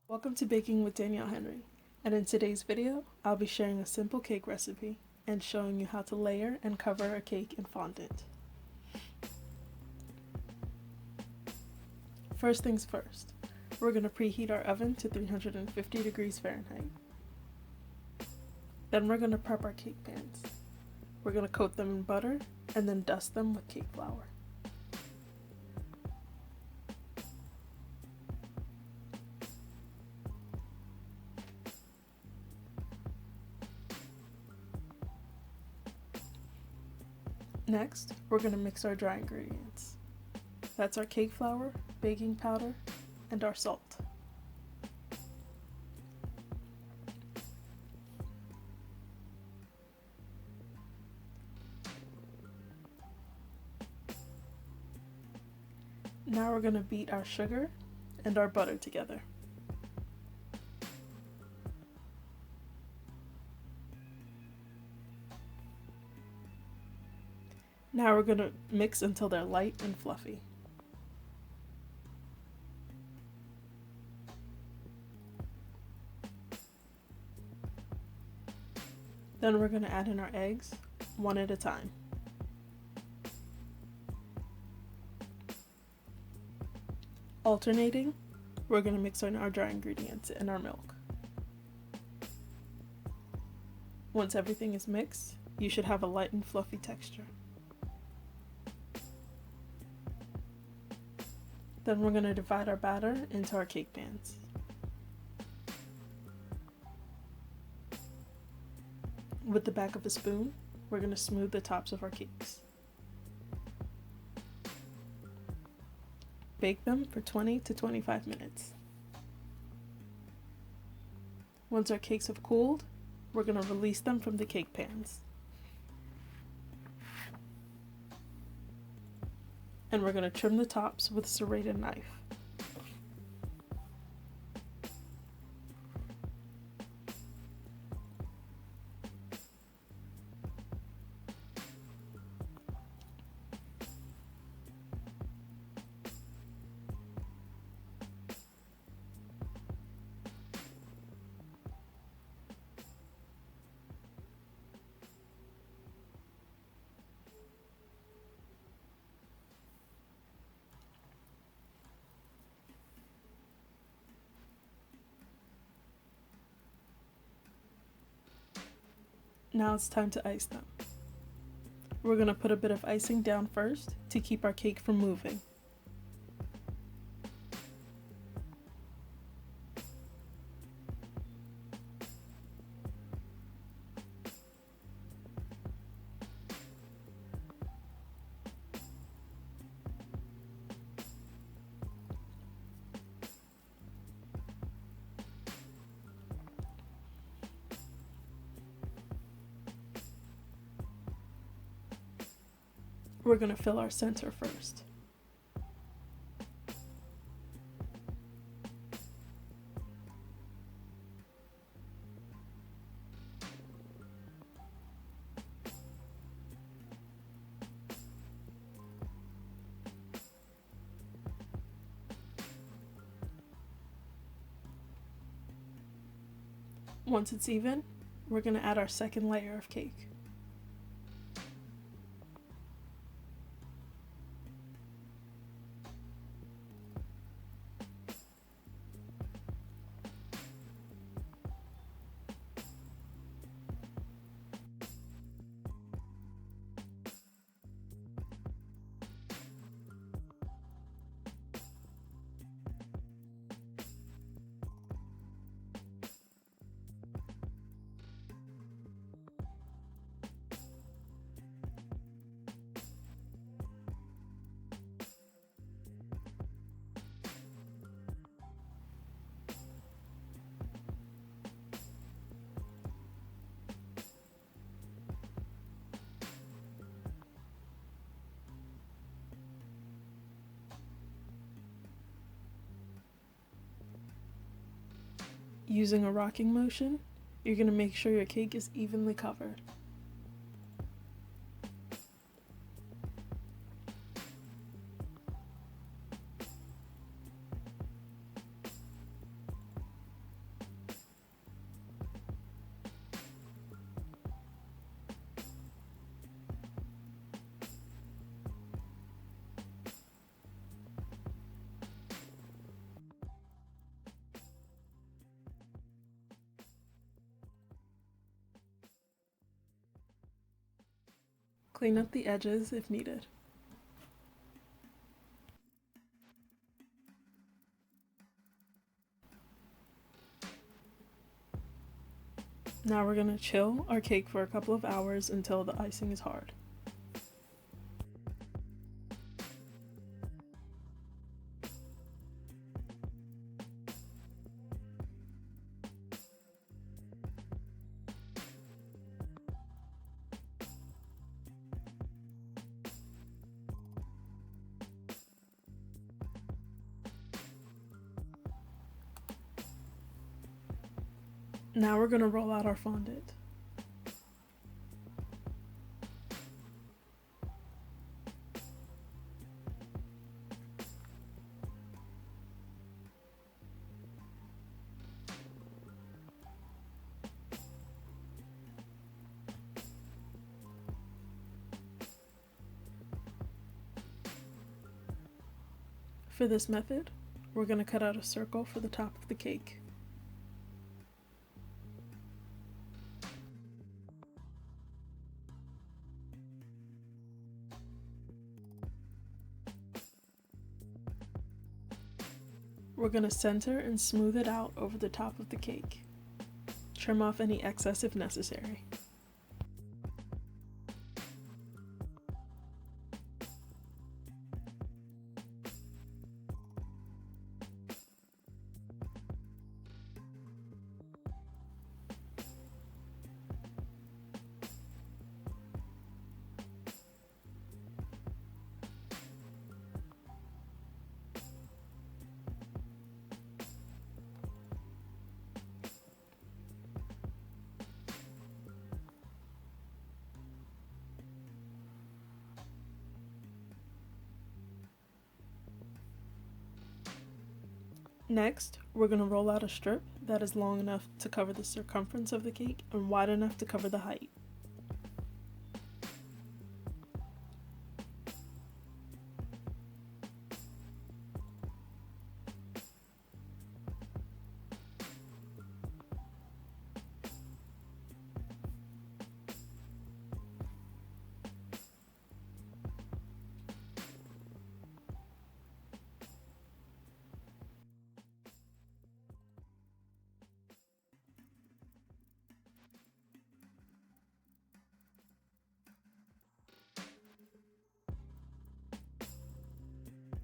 Welcome to Baking with Danielle Henry, and in today's video, I'll be sharing a simple cake recipe and showing you how to layer and cover a cake in fondant. First things first, we're going to preheat our oven to 350 degrees Fahrenheit. Then we're going to prep our cake pans. We're going to coat them in butter and then dust them with cake flour. Next, we're going to mix our dry ingredients. That's our cake flour, baking powder, and our salt. Now we're going to beat our sugar and our butter together. Now we're going to mix until they're light and fluffy. Then we're going to add in our eggs, one at a time. Alternating, we're going to mix in our dry ingredients and our milk. Once everything is mixed, you should have a light and fluffy texture. Then we're going to divide our batter into our cake pans. With the back of a spoon, we're going to smooth the tops of our cakes. Bake them for 20 to 25 minutes. Once our cakes have cooled, we're going to release them from the cake pans. And we're going to trim the tops with a serrated knife. Now it's time to ice them. We're going to put a bit of icing down first to keep our cake from moving. We're going to fill our center first. Once it's even, we're going to add our second layer of cake. Using a rocking motion, you're going to make sure your cake is evenly covered. Clean up the edges if needed. Now we're going to chill our cake for a couple of hours until the icing is hard. Now we're going to roll out our fondant. For this method, we're going to cut out a circle for the top of the cake. We're going to center and smooth it out over the top of the cake. Trim off any excess if necessary. Next, we're going to roll out a strip that is long enough to cover the circumference of the cake and wide enough to cover the height.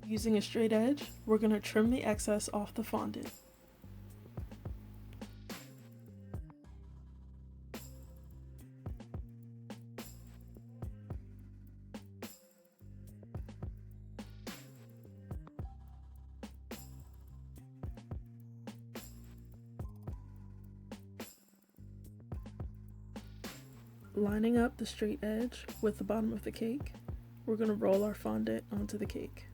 Using a straight edge, we're going to trim the excess off the fondant. Lining up the straight edge with the bottom of the cake, we're going to roll our fondant onto the cake.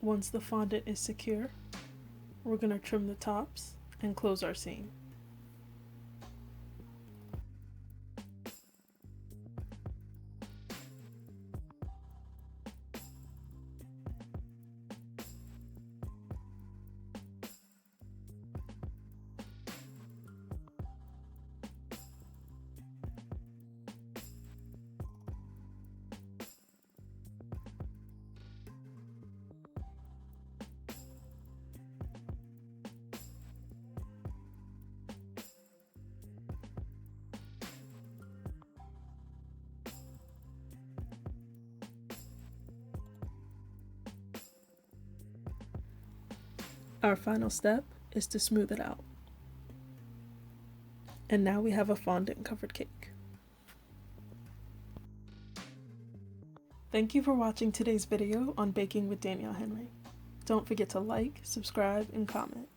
Once the fondant is secure, we're going to trim the tops and close our seam. Our final step is to smooth it out. And now we have a fondant covered cake. Thank you for watching today's video on baking with Danielle Henry. Don't forget to like, subscribe, and comment.